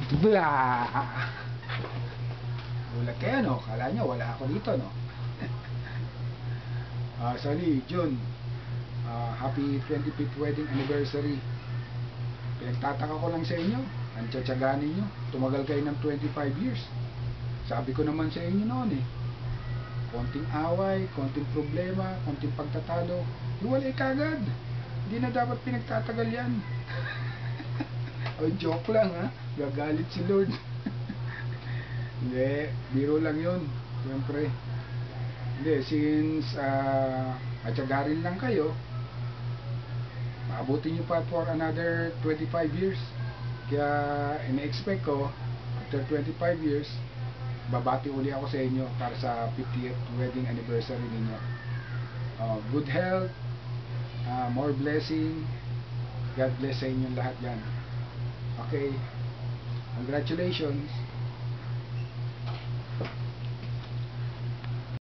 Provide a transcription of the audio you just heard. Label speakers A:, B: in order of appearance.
A: Blah! Gulat kayo, no? Kala nyo, wala ako dito, no? Sorry, June. Happy 25th wedding anniversary. Pinagtataka ko lang sa inyo. Ang tsatsaganin nyo. Tumagal kayo ng 25 years. Sabi ko naman sa inyo noon eh. Konting away, konting problema, konting pagtatalo. Iwalay kagad. Hindi na dapat pinagtatagal yan. O, joke lang ha. Gagalit si Lord. Hindi, biro lang yun. Siyempre. Hindi, since matsagarin lang kayo, maabutin nyo pa for another 25 years. Kaya ina-expect ko, after 25 years, babati uli ako sa inyo para sa 50th wedding anniversary ninyo. Good health, more blessing. God bless sa inyong lahat yan. Okay, congratulations.